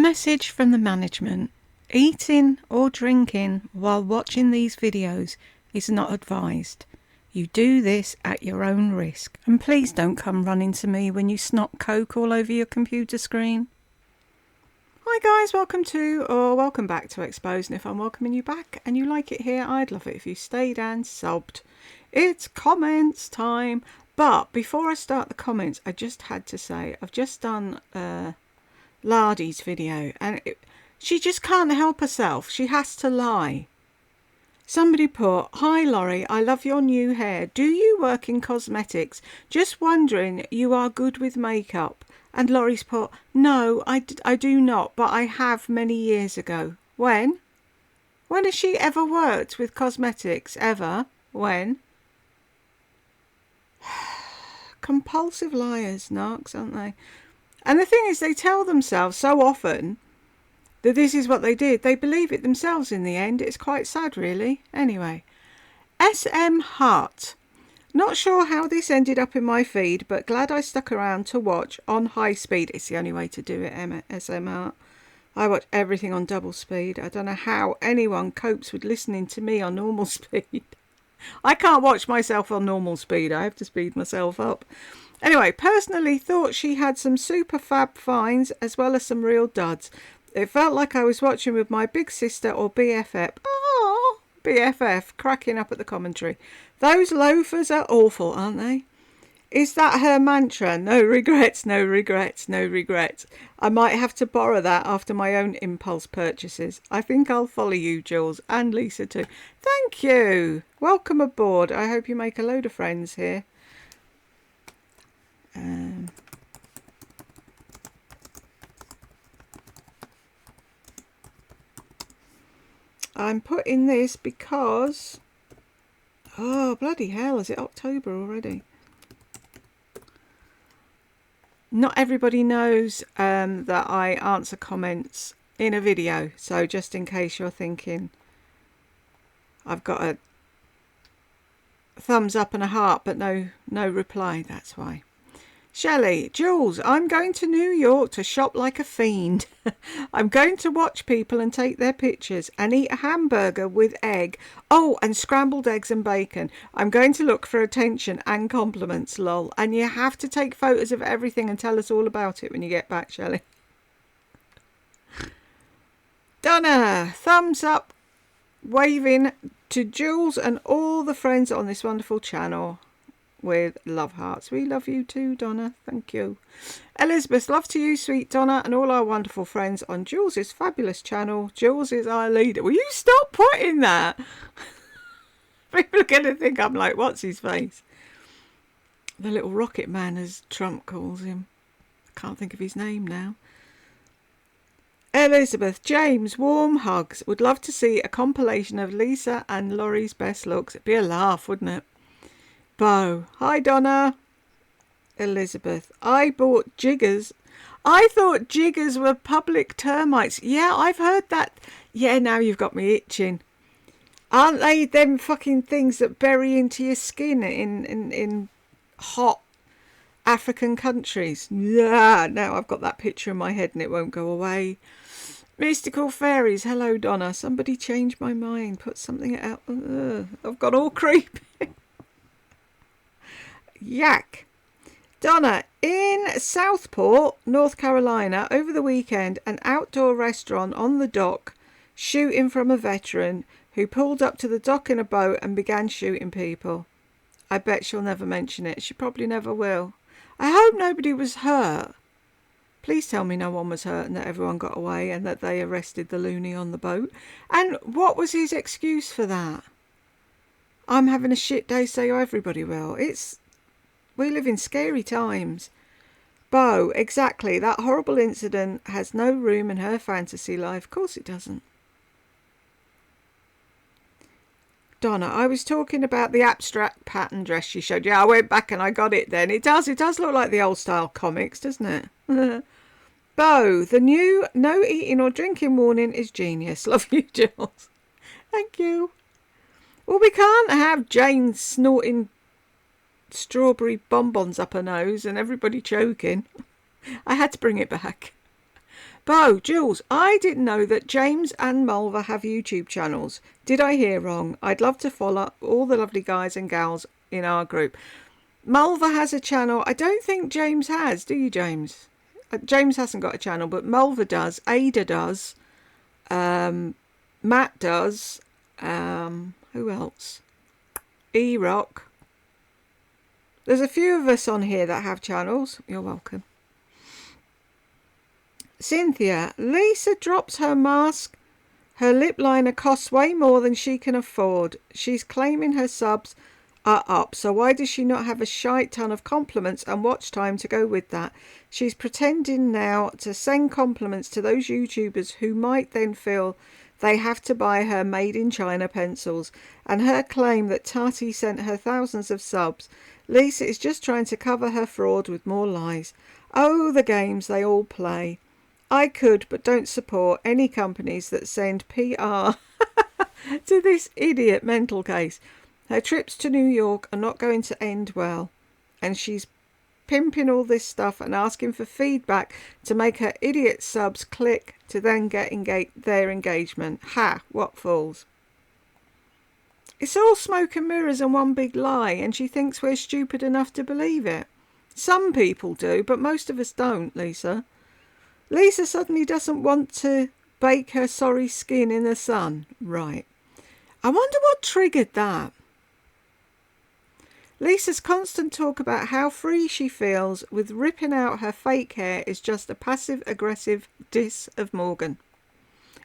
message from the management. Eating or drinking while watching these videos is not advised. You do this at your own risk. And please don't come running to me when you snot coke all over your computer screen. Hi guys, welcome back to Exposed. And if I'm welcoming you back and you like it here, I'd love it if you stayed and subbed. It's comments time. But before I start the comments, I just had to say, I've just done Lardy's video and she just can't help herself. She has to lie. Somebody put, "Hi Laurie, I love your new hair. Do you work in cosmetics? Just wondering, you are good with makeup." And Laurie's put, "No, I do not, but I have many years ago." When? When has she ever worked with cosmetics? Ever? When? Compulsive liars, narcs, aren't they? And the thing is, they tell themselves so often that this is what they did. They believe it themselves in the end. It's quite sad, really. Anyway, SM Hart. Not sure how this ended up in my feed, but glad I stuck around to watch on high speed. It's the only way to do it, SM Hart. I watch everything on double speed. I don't know how anyone copes with listening to me on normal speed. I can't watch myself on normal speed. I have to speed myself up. Anyway, personally thought she had some super fab finds as well as some real duds. It felt like I was watching with my big sister or BFF. Oh, BFF, cracking up at the commentary. Those loafers are awful, aren't they? Is that her mantra? No regrets, no regrets, no regrets. I might have to borrow that after my own impulse purchases. I think I'll follow you, Jules, and Lisa too. Thank you. Welcome aboard. I hope you make a load of friends here. I'm putting this because... Oh, bloody hell, is it October already? Not everybody knows that I answer comments in a video. So just in case you're thinking I've got a thumbs up and a heart, but no reply, that's why. Shelley, Jules, I'm going to New York to shop like a fiend. I'm going to watch people and take their pictures and eat a hamburger with egg. Oh, and scrambled eggs and bacon. I'm going to look for attention and compliments, lol. And you have to take photos of everything and tell us all about it when you get back, Shelley. Donna, thumbs up, waving to Jules and all the friends on this wonderful channel. With love hearts. We love you too, Donna. Thank you. Elizabeth, love to you, sweet Donna, and all our wonderful friends on Jules's fabulous channel. Jules is our leader. Will you stop putting that? People are going to think I'm like, what's his face? The little rocket man, as Trump calls him. I can't think of his name now. Elizabeth, James, warm hugs. Would love to see a compilation of Lisa and Laurie's best looks. It'd be a laugh, wouldn't it? Bo, hi Donna. Elizabeth, I bought jiggers. I thought jiggers were public termites. Yeah, I've heard that. Yeah, now you've got me itching. Aren't they them fucking things that bury into your skin in hot African countries? Yeah, now I've got that picture in my head and it won't go away. Mystical fairies, hello Donna. Somebody changed my mind. Put something out. I've got all creepy. Yak. Donna, in Southport, North Carolina, over the weekend, an outdoor restaurant on the dock, shooting from a veteran who pulled up to the dock in a boat and began shooting people. I bet she'll never mention it. She probably never will. I hope nobody was hurt. Please tell me no one was hurt and that everyone got away and that they arrested the loony on the boat. And what was his excuse for that? I'm having a shit day, so everybody will. We live in scary times. Bo, exactly. That horrible incident has no room in her fantasy life. Of course it doesn't. Donna, I was talking about the abstract pattern dress she showed. Yeah, I went back and I got it then. It does look like the old style comics, doesn't it? Bo, the new no eating or drinking warning is genius. Love you, Jules. Thank you. Well, we can't have Jane snorting strawberry bonbons up her nose and everybody choking. I had to bring it back. Bo, Jules, I didn't know that James and Mulva have YouTube channels. Did I hear wrong? I'd love to follow all the lovely guys and gals in our group. Mulva has a channel. I don't think James has. Do you, James? James hasn't got a channel, but Mulva does. Ada does. Matt does. Who else? E-Rock. There's a few of us on here that have channels. You're welcome. Cynthia, Lisa drops her mask. Her lip liner costs way more than she can afford. She's claiming her subs are up, so why does she not have a shite ton of compliments and watch time to go with that? She's pretending now to send compliments to those YouTubers who might then feel they have to buy her made in China pencils, and her claim that Tati sent her thousands of subs. Lisa is just trying to cover her fraud with more lies. Oh, the games they all play. I could, but don't support any companies that send PR to this idiot mental case. Her trips to New York are not going to end well, and she's pimping all this stuff and asking for feedback to make her idiot subs click to then get their engagement. Ha, what fools. It's all smoke and mirrors and one big lie, and she thinks we're stupid enough to believe it. Some people do, but most of us don't, Lisa. Lisa suddenly doesn't want to bake her sorry skin in the sun. Right. I wonder what triggered that. Lisa's constant talk about how free she feels with ripping out her fake hair is just a passive-aggressive diss of Morgan.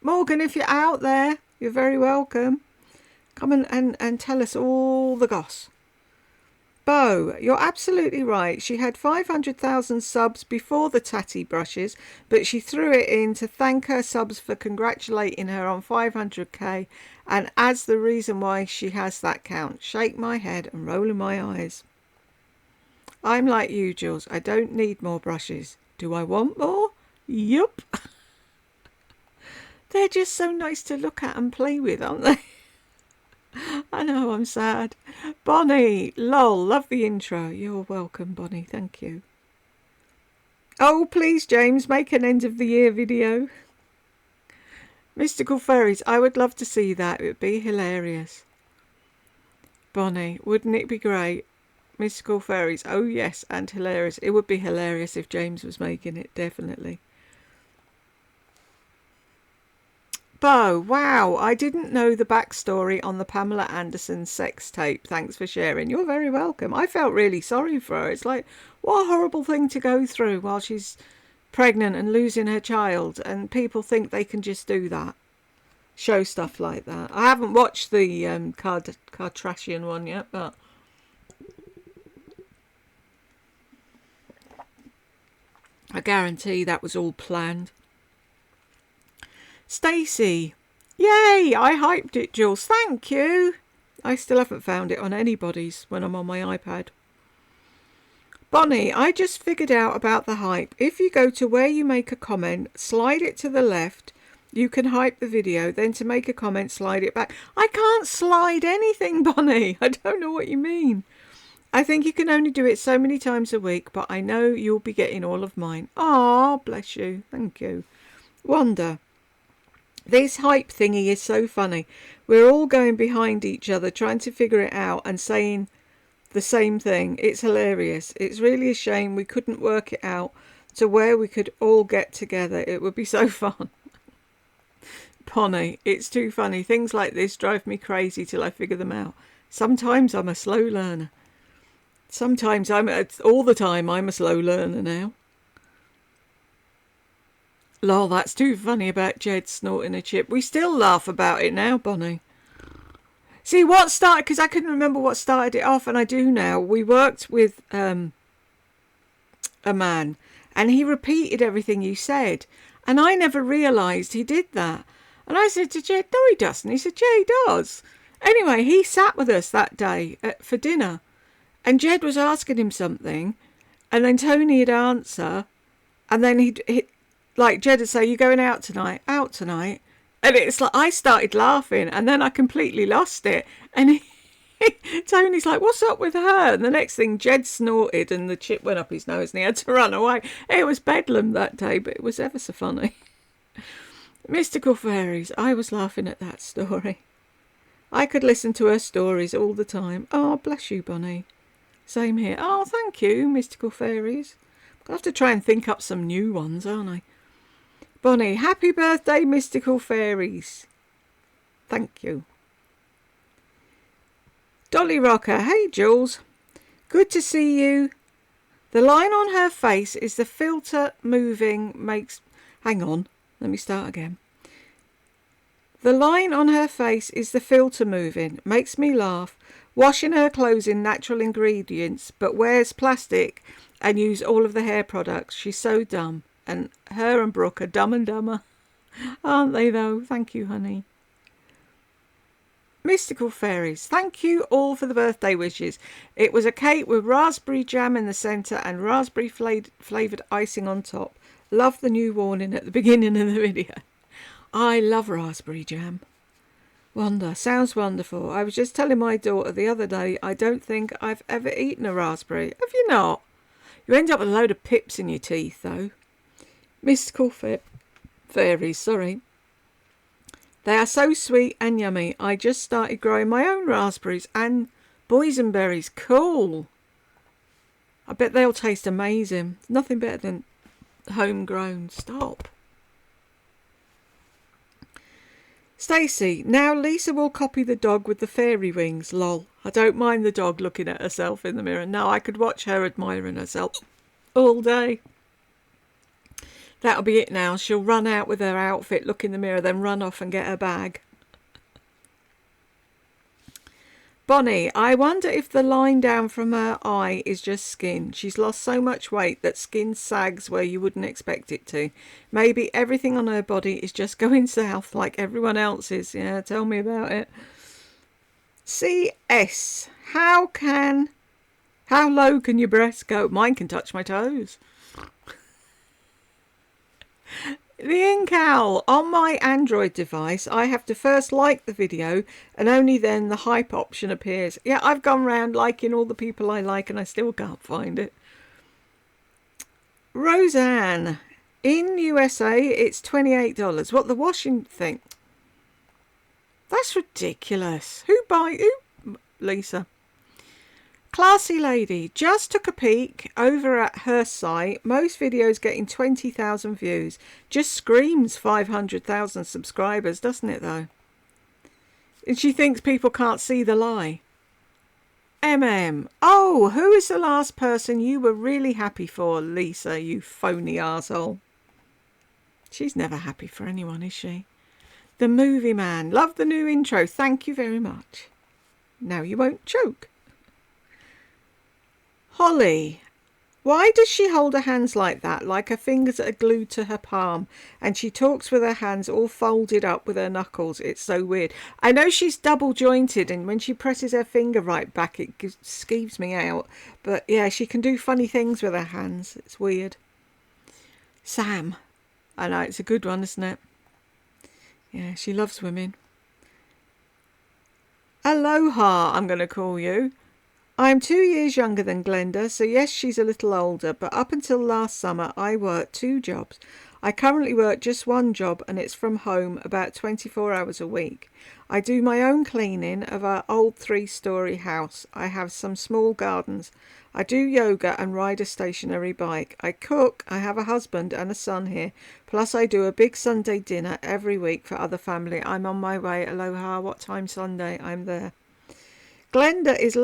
Morgan, if you're out there, you're very welcome. Come and tell us all the goss. Bo, you're absolutely right. She had 500,000 subs before the tatty brushes, but she threw it in to thank her subs for congratulating her on 500k and as the reason why she has that count. Shake my head and rolling my eyes. I'm like you, Jules. I don't need more brushes. Do I want more? Yup. They're just so nice to look at and play with, aren't they? I know, I'm sad. Bonnie, lol, love the intro. You're welcome, Bonnie, thank you. Oh, please, James, make an end of the year video. Mystical Fairies, I would love to see that. It would be hilarious. Bonnie, wouldn't it be great? Mystical Fairies, oh yes, and hilarious. It would be hilarious if James was making it, definitely. Bo, wow, I didn't know the backstory on the Pamela Anderson sex tape. Thanks for sharing. You're very welcome. I felt really sorry for her. It's like, what a horrible thing to go through while she's pregnant and losing her child, and people think they can just do that. Show stuff like that. I haven't watched the Kardashian one yet, but I guarantee that was all planned. Stacey, yay, I hyped it, Jules. Thank you. I still haven't found it on anybody's when I'm on my iPad. Bonnie, I just figured out about the hype. If you go to where you make a comment, slide it to the left, you can hype the video. Then to make a comment, slide it back. I can't slide anything, Bonnie. I don't know what you mean. I think you can only do it so many times a week, but I know you'll be getting all of mine. Oh, bless you. Thank you. Wanda. This hype thingy is so funny. We're all going behind each other, trying to figure it out and saying the same thing. It's hilarious. It's really a shame we couldn't work it out to where we could all get together. It would be so fun. Bonnie, it's too funny. Things like this drive me crazy till I figure them out. Sometimes I'm a slow learner. Sometimes all the time I'm a slow learner now. Lol, that's too funny about Jed snorting a chip. We still laugh about it now, Bonnie. See, what started, because I couldn't remember what started it off, and I do now. We worked with a man, and he repeated everything you said, and I never realised he did that. And I said to Jed, no, he doesn't. He said, yeah, he does. Anyway, he sat with us that day for dinner, and Jed was asking him something, and then Tony'd answer, and then he'd like Jed would say, you going out tonight? Out tonight? And it's like, I started laughing and then I completely lost it. And Tony's like, what's up with her? And the next thing, Jed snorted and the chip went up his nose and he had to run away. It was bedlam that day, but it was ever so funny. Mystical fairies. I was laughing at that story. I could listen to her stories all the time. Oh, bless you, Bonnie. Same here. Oh, thank you, mystical fairies. I'll have to try and think up some new ones, aren't I? Bonnie, happy birthday, mystical fairies. Thank you. Dolly Rocker, hey Jules. Good to see you. The line on her face is the filter moving makes... Hang on, let me start again. The line on her face is the filter moving. Makes me laugh. Washing her clothes in natural ingredients, but wears plastic and use all of the hair products. She's so dumb. And her and Brooke are dumb and dumber. Aren't they though? Thank you, honey. Mystical fairies, thank you all for the birthday wishes. It was a cake with raspberry jam in the centre and raspberry flavoured icing on top. Love the new warning at the beginning of the video. I love raspberry jam. Sounds wonderful. I was just telling my daughter the other day, I don't think I've ever eaten a raspberry. Have you not? You end up with a load of pips in your teeth, though. Mystical fairies, sorry. They are so sweet and yummy. I just started growing my own raspberries and boysenberries. Cool. I bet they'll taste amazing. Nothing better than homegrown. Stop. Stacey, now Lisa will copy the dog with the fairy wings. Lol. I don't mind the dog looking at herself in the mirror. No, I could watch her admiring herself all day. That'll be it now. She'll run out with her outfit, look in the mirror, then run off and get her bag. Bonnie, I wonder if the line down from her eye is just skin. She's lost so much weight that skin sags where you wouldn't expect it to. Maybe everything on her body is just going south like everyone else's. Yeah, tell me about it. CS, how low can your breasts go? Mine can touch my toes. The ink owl. On my Android device, I have to first like the video and only then the hype option appears. Yeah, I've gone round liking all the people I like and I still can't find it. Roseanne. In USA, it's $28. What, the washing thing? That's ridiculous. Who? Lisa. Classy lady, just took a peek over at her site. Most videos getting 20,000 views. Just screams 500,000 subscribers, doesn't it though? And she thinks people can't see the lie. Oh, who is the last person you were really happy for, Lisa, you phony arsehole? She's never happy for anyone, is she? The Movie Man. Love the new intro. Thank you very much. Now you won't choke. Holly, why does she hold her hands like that, like her fingers are glued to her palm, and she talks with her hands all folded up with her knuckles? It's so weird. I know she's double jointed, and when she presses her finger right back, it skeeves me out. But yeah, she can do funny things with her hands. It's weird. Sam. I know, it's a good one, isn't it? Yeah, she loves women. Aloha, I'm going to call you. I'm 2 years younger than Glenda, so yes, she's a little older, but up until last summer, I worked 2 jobs. I currently work just 1 job, and it's from home about 24 hours a week. I do my own cleaning of our old 3-story house. I have some small gardens. I do yoga and ride a stationary bike. I cook. I have a husband and a son here. Plus, I do a big Sunday dinner every week for other family. I'm on my way. Aloha. What time Sunday? I'm there. Glenda is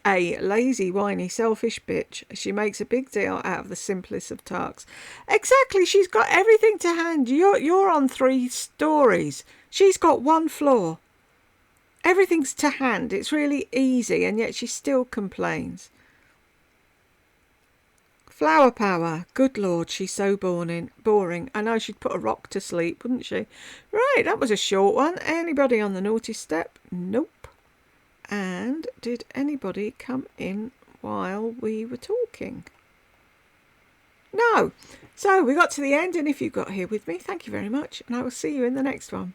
a lazy, whiny, selfish bitch. She makes a big deal out of the simplest of tasks. Exactly, she's got everything to hand. You're on 3 stories. She's got 1 floor. Everything's to hand. It's really easy, and yet she still complains. Flower power. Good Lord, she's so boring. I know she'd put a rock to sleep, wouldn't she? Right, that was a short one. Anybody on the naughty step? Nope. And did anybody come in while we were talking? No. So we got to the end, and if you got here with me, thank you very much, and I will see you in the next one.